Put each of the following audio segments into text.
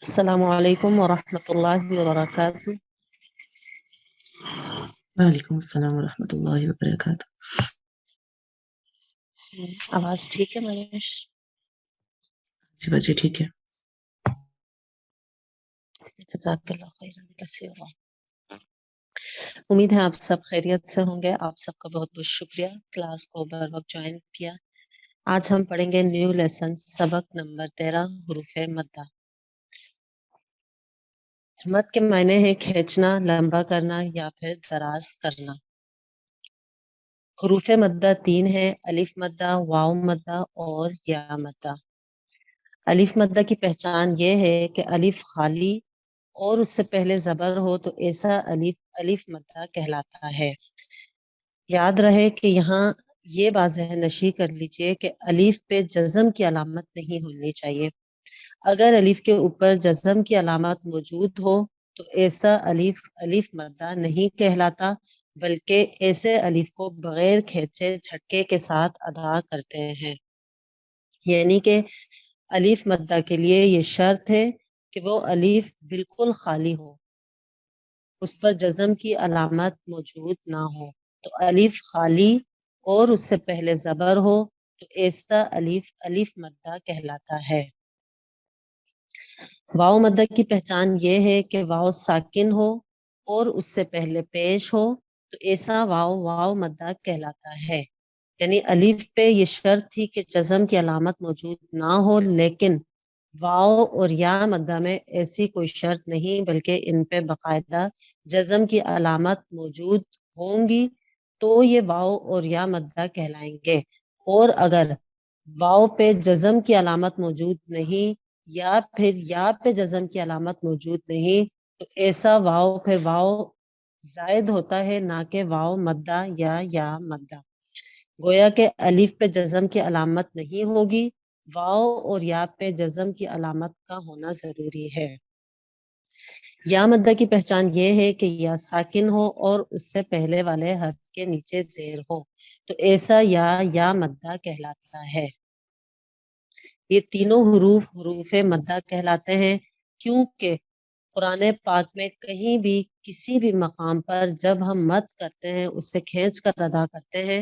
السلام علیکم ورحمۃ اللہ وبرکاتہ۔ وعلیکم السلام ورحمۃ اللہ وبرکاتہ۔ آواز ٹھیک ہے منیش؟ جی بچے ٹھیک ہے۔ جزاک اللہ خیرا کثیرا۔ امید ہے آپ سب خیریت سے ہوں گے۔ آپ سب کا بہت بہت شکریہ کلاس کو بر وقت جوائن کیا۔ آج ہم پڑھیں گے نیو لیسن سبق نمبر 13 حروف مدہ۔ مد کے معنی ہیں کھینچنا، لمبا کرنا یا پھر دراز کرنا۔ حروف مدہ 3 ہیں: الف مدہ، واو مدہ اور یا مدہ۔ الف مدہ کی پہچان یہ ہے کہ الف خالی اور اس سے پہلے زبر ہو تو ایسا الف مدہ کہلاتا ہے۔ یاد رہے کہ یہاں یہ واضح نشی کر لیجئے کہ الف پہ جزم کی علامت نہیں ہونی چاہیے۔ اگر الف کے اوپر جزم کی علامت موجود ہو تو ایسا الف مدہ نہیں کہلاتا، بلکہ ایسے الف کو بغیر کھینچے جھٹکے کے ساتھ ادا کرتے ہیں۔ یعنی کہ الف مدہ کے لیے یہ شرط ہے کہ وہ الف بالکل خالی ہو، اس پر جزم کی علامت موجود نہ ہو۔ تو الف خالی اور اس سے پہلے زبر ہو تو ایسا الف مدہ کہلاتا ہے۔ واو مدہ کی پہچان یہ ہے کہ واو ساکن ہو اور اس سے پہلے پیش ہو تو ایسا واو مدہ کہلاتا ہے۔ یعنی الف پہ یہ شرط تھی کہ جزم کی علامت موجود نہ ہو، لیکن واو اور یا مدہ میں ایسی کوئی شرط نہیں، بلکہ ان پہ باقاعدہ جزم کی علامت موجود ہوں گی تو یہ واو اور یا مدہ کہلائیں گے۔ اور اگر واو پہ جزم کی علامت موجود نہیں یا پھر یا پہ جزم کی علامت موجود نہیں تو ایسا واو پھر واو زائد ہوتا ہے، نہ کہ واو مدہ یا مدہ۔ گویا کہ الف پہ جزم کی علامت نہیں ہوگی، واو اور یا پہ جزم کی علامت کا ہونا ضروری ہے۔ یا مدہ کی پہچان یہ ہے کہ یا ساکن ہو اور اس سے پہلے والے حرف کے نیچے زیر ہو تو ایسا یا مدہ کہلاتا ہے۔ یہ تینوں حروف مدہ کہلاتے ہیں، کیونکہ قرآن پاک میں کہیں بھی کسی بھی مقام پر جب ہم مد کرتے ہیں، اسے کھینچ کر ادا کرتے ہیں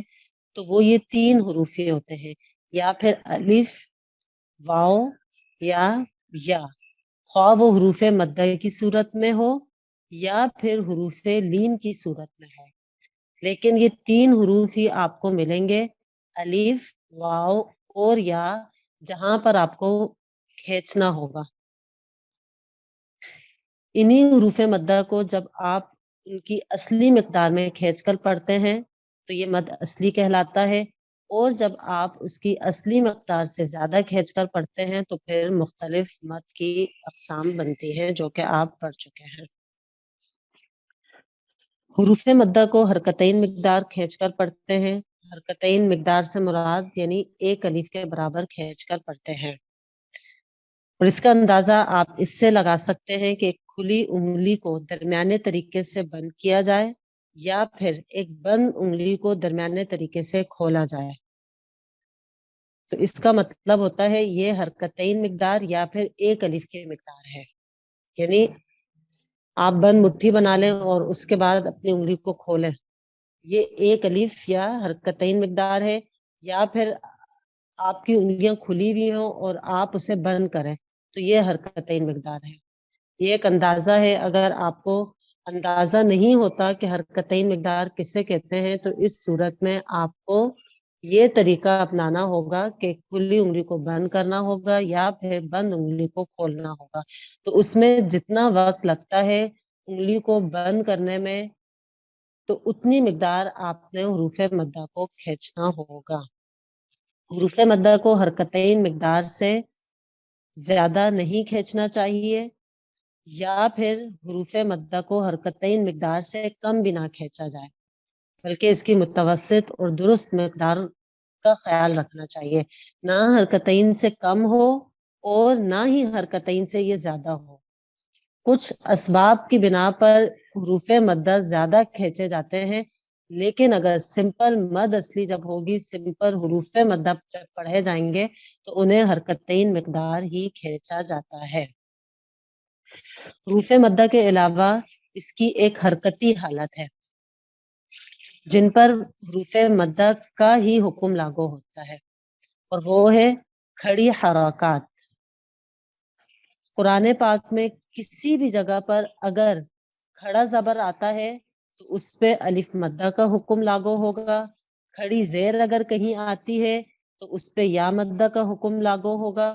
تو وہ یہ تین حروف ہوتے ہیں، یا پھر الف، واو یا خواہ وہ حروف مدہ کی صورت میں ہو یا پھر حروف لین کی صورت میں ہو، لیکن یہ تین حروف ہی آپ کو ملیں گے، الف، واو اور یا، جہاں پر آپ کو کھینچنا ہوگا۔ انہی حروف مدہ کو جب آپ ان کی اصلی مقدار میں کھینچ کر پڑھتے ہیں تو یہ مد اصلی کہلاتا ہے، اور جب آپ اس کی اصلی مقدار سے زیادہ کھینچ کر پڑھتے ہیں تو پھر مختلف مد کی اقسام بنتی ہیں، جو کہ آپ پڑھ چکے ہیں۔ حروف مدہ کو حرکتین مقدار کھینچ کر پڑھتے ہیں۔ حرکتین مقدار سے مراد یعنی ایک الف کے برابر کھینچ کر پڑھتے ہیں، اور اس کا اندازہ آپ اس سے لگا سکتے ہیں کہ ایک کھلی انگلی کو درمیانے طریقے سے بند کیا جائے یا پھر ایک بند انگلی کو درمیانے طریقے سے کھولا جائے، تو اس کا مطلب ہوتا ہے یہ حرکتین مقدار یا پھر ایک الف کی مقدار ہے۔ یعنی آپ بند مٹھی بنا لیں اور اس کے بعد اپنی انگلی کو کھولیں، یہ ایک الف یا حرکتین مقدار ہے، یا پھر آپ کی انگلیاں کھلی ہوئی ہوں اور آپ اسے بند کریں تو یہ حرکتین مقدار ہے۔ یہ ایک اندازہ ہے، اگر آپ کو اندازہ نہیں ہوتا کہ حرکتین مقدار کسے کہتے ہیں تو اس صورت میں آپ کو یہ طریقہ اپنانا ہوگا کہ کھلی انگلی کو بند کرنا ہوگا یا پھر بند انگلی کو کھولنا ہوگا، تو اس میں جتنا وقت لگتا ہے انگلی کو بند کرنے میں تو اتنی مقدار آپ نے حروف مدہ کو کھینچنا ہوگا۔ حروف مدہ کو حرکتین مقدار سے زیادہ نہیں کھینچنا چاہیے، یا پھر حروف مدہ کو حرکتین مقدار سے کم بھی نہ کھینچا جائے، بلکہ اس کی متوسط اور درست مقدار کا خیال رکھنا چاہیے، نہ حرکتین سے کم ہو اور نہ ہی حرکتین سے یہ زیادہ ہو۔ کچھ اسباب کی بنا پر حروف مدہ زیادہ کھینچے جاتے ہیں، لیکن اگر سمپل مد اصلی جب ہوگی، سمپل حروف مدہ جب پڑھے جائیں گے تو انہیں حرکتین مقدار ہی کھینچا جاتا ہے۔ حروف مدہ کے علاوہ اس کی ایک حرکتی حالت ہے جن پر حروف مدہ کا ہی حکم لاگو ہوتا ہے، اور وہ ہے کھڑی حرکات۔ قرآن پاک میں کسی بھی جگہ پر اگر کھڑا زبر آتا ہے تو اس پہ الف مدہ کا حکم لاگو ہوگا، کھڑی زیر اگر کہیں آتی ہے تو اس پہ یا مدہ کا حکم لاگو ہوگا،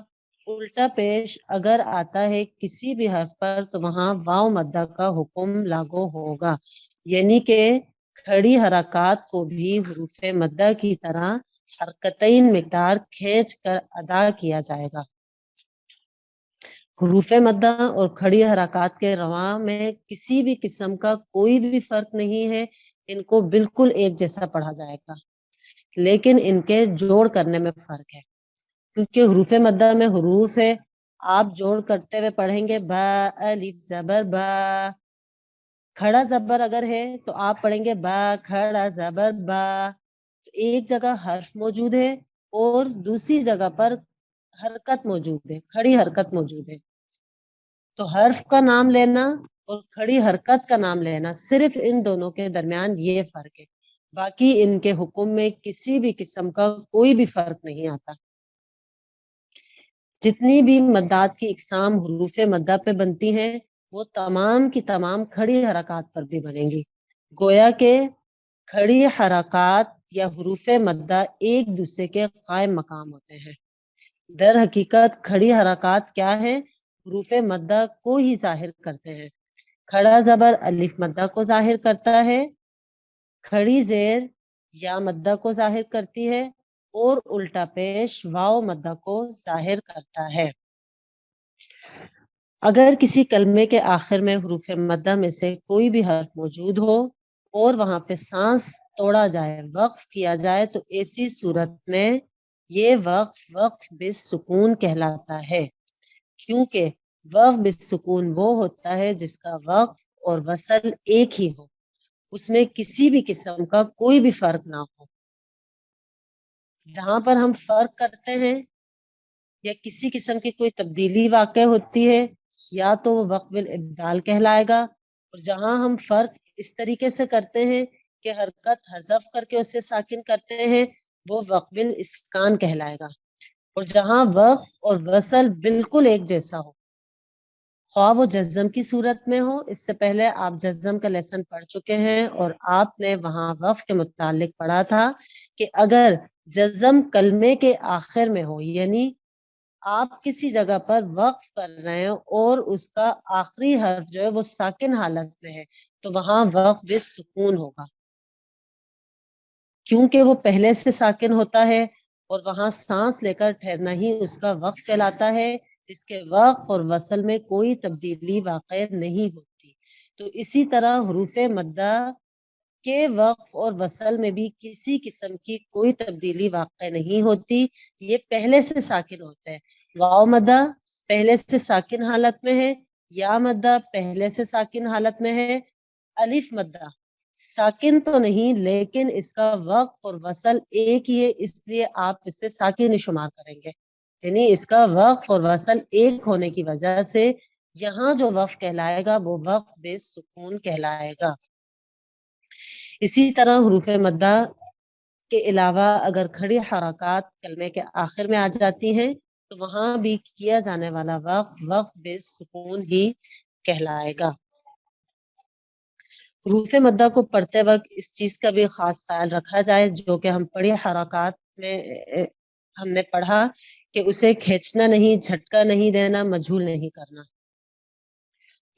الٹا پیش اگر آتا ہے کسی بھی حرف پر تو وہاں واو مدہ کا حکم لاگو ہوگا، یعنی کہ کھڑی حرکات کو بھی حروف مدہ کی طرح حرکتین مقدار کھینچ کر ادا کیا جائے گا۔ حروف مدہ اور کھڑی حرکات کے رواں میں کسی بھی قسم کا کوئی بھی فرق نہیں ہے، ان کو بالکل ایک جیسا پڑھا جائے گا، لیکن ان کے جوڑ کرنے میں فرق ہے، کیونکہ حروف مدہ میں حروف ہے، آپ جوڑ کرتے ہوئے پڑھیں گے با الف زبر با، کھڑا زبر اگر ہے تو آپ پڑھیں گے با کھڑا زبر با، تو ایک جگہ حرف موجود ہے اور دوسری جگہ پر حرکت موجود ہے، کھڑی حرکت موجود ہے، تو حرف کا نام لینا اور کھڑی حرکت کا نام لینا صرف ان دونوں کے درمیان یہ فرق ہے، باقی ان کے حکم میں کسی بھی قسم کا کوئی بھی فرق نہیں آتا۔ جتنی بھی مدات کی اقسام حروف مدہ پہ بنتی ہیں وہ تمام کی تمام کھڑی حرکات پر بھی بنیں گی، گویا کہ کھڑی حرکات یا حروف مدہ ایک دوسرے کے قائم مقام ہوتے ہیں۔ در حقیقت کھڑی حرکات کیا ہے؟ حروف مدہ کو ہی ظاہر کرتے ہیں۔ کھڑا زبر الف مدہ کو ظاہر کرتا ہے، کھڑی زیر یا مدہ کو ظاہر کرتی ہے اور الٹا پیش واو مدہ کو ظاہر کرتا ہے۔ اگر کسی کلمے کے آخر میں حروف مدہ میں سے کوئی بھی حرف موجود ہو اور وہاں پہ سانس توڑا جائے، وقف کیا جائے، تو ایسی صورت میں یہ وقف بالسکون کہلاتا ہے، کیونکہ وقف بالسکون وہ ہوتا ہے جس کا وقف اور وصل ایک ہی ہو، اس میں کسی بھی قسم کا کوئی بھی فرق نہ ہو۔ جہاں پر ہم فرق کرتے ہیں یا کسی قسم کی کوئی تبدیلی واقع ہوتی ہے یا تو وہ وقف بالابدال کہلائے گا، اور جہاں ہم فرق اس طریقے سے کرتے ہیں کہ حرکت حذف کر کے اسے ساکن کرتے ہیں وہ وقف بالاسکان کہلائے گا، اور جہاں وقف اور وصل بالکل ایک جیسا ہو، خواہ وہ جزم کی صورت میں ہو، اس سے پہلے آپ جزم کا لیسن پڑھ چکے ہیں اور آپ نے وہاں وقف کے متعلق پڑھا تھا کہ اگر جزم کلمے کے آخر میں ہو، یعنی آپ کسی جگہ پر وقف کر رہے ہیں اور اس کا آخری حرف جو ہے وہ ساکن حالت میں ہے تو وہاں وقف بالسکون ہوگا، کیونکہ وہ پہلے سے ساکن ہوتا ہے اور وہاں سانس لے کر ٹھہرنا ہی اس کا وقف کہلاتا ہے، اس کے وقف اور وصل میں کوئی تبدیلی واقع نہیں ہوتی۔ تو اسی طرح حروف مدہ کے وقف اور وصل میں بھی کسی قسم کی کوئی تبدیلی واقع نہیں ہوتی، یہ پہلے سے ساکن ہوتا ہے۔ واو مدہ پہلے سے ساکن حالت میں ہے، یا مدہ پہلے سے ساکن حالت میں ہے، الف مدہ ساکن تو نہیں لیکن اس کا وقف اور وصل ایک ہی ہے، اس لیے آپ اسے ساکن شمار کریں گے، یعنی اس کا وقف اور وصل ایک ہونے کی وجہ سے یہاں جو وقف کہلائے گا وہ وقف بالسکون کہلائے گا۔ اسی طرح حروف مدہ کے علاوہ اگر کھڑی حرکات کلمے کے آخر میں آ جاتی ہیں تو وہاں بھی کیا جانے والا وقف بالسکون ہی کہلائے گا۔ حروف مدہ کو پڑھتے وقت اس چیز کا بھی خاص خیال رکھا جائے جو کہ ہم پڑھی حرکات میں ہم نے پڑھا کہ اسے کھینچنا نہیں، جھٹکا نہیں دینا، مجھول نہیں کرنا۔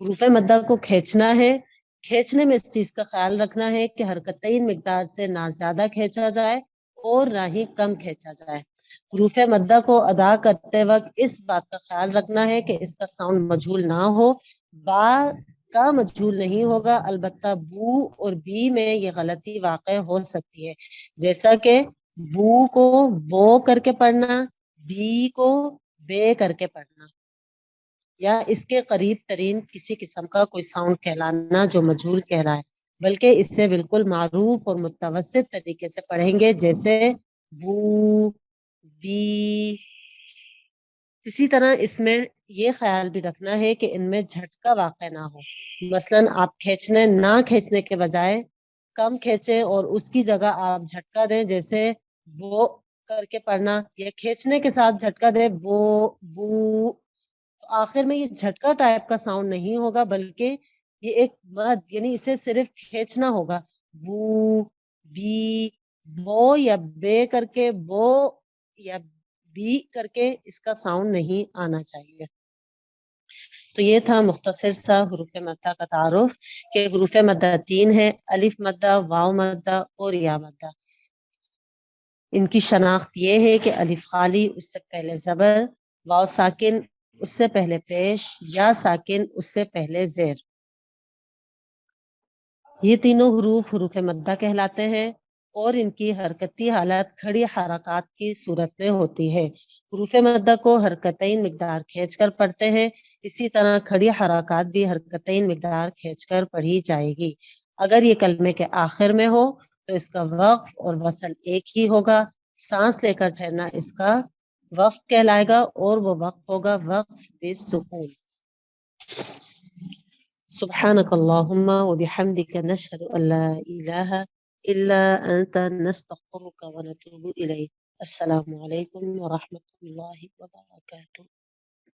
حروف مدہ کو کھینچنا ہے، کھینچنے میں اس چیز کا خیال رکھنا ہے کہ حرکتین مقدار سے نہ زیادہ کھینچا جائے اور نہ ہی کم کھینچا جائے۔ حروف مدہ کو ادا کرتے وقت اس بات کا خیال رکھنا ہے کہ اس کا ساؤنڈ مجھول نہ ہو، با کا مجھول نہیں ہوگا، البتہ بو اور بی میں یہ غلطی واقع ہو سکتی ہے، جیسا کہ بو کو بو کر کے پڑھنا، بی کو بے کر کے پڑھنا، یا اس کے قریب ترین کسی قسم کا کوئی ساؤنڈ کہلانا جو مجھول کہلائے، بلکہ اس سے بالکل معروف اور متوسط طریقے سے پڑھیں گے، جیسے بو، بی، اسی طرح اس میں یہ خیال بھی رکھنا ہے کہ ان میں جھٹکا واقع نہ ہو. مثلاً آپ نہ کھینچنے کے بجائے کم کھینچیں اور اس کی جگہ آپ جھٹکا دیں، جیسے وہ کر کے پڑھنا، یا کھینچنے کے ساتھ جھٹکا دیں بو بو. تو آخر میں یہ جھٹکا ٹائپ کا ساؤنڈ نہیں ہوگا، بلکہ یہ ایک مد، یعنی اسے صرف کھینچنا ہوگا. بو بی بو، یا بے کر کے بو، یا بی کر کے اس کا ساؤنڈ نہیں آنا چاہیے. تو یہ تھا مختصر سا حروف مدہ کا تعارف کہ حروف مدہ 3 ہے: الف مدہ، واو مدہ اور یا مدہ. ان کی شناخت یہ ہے کہ الف خالی، اس سے پہلے زبر، واو ساکن، اس سے پہلے پیش، یا ساکن، اس سے پہلے زیر. یہ تینوں حروف حروف مدہ کہلاتے ہیں اور ان کی حرکتی حالت کھڑی حرکات کی صورت میں ہوتی ہے. حروف مدہ کو حرکتین مقدار کھینچ کر پڑھتے ہیں، اسی طرح کھڑی حرکات بھی حرکتین مقدار کھینچ کر پڑھی جائے گی. اگر یہ کلمے کے آخر میں ہو تو اس کا وقف اور وصل ایک ہی ہوگا. سانس لے کر ٹھہرنا اس کا وقف کہلائے گا اور وہ وقف ہوگا وقف بالسکون. سبحانك اللهم وبحمدك نشهد أن لا إله إلا أنت نستغفرك ونتوب إليك. السلام عليكم ورحمة الله وبركاته.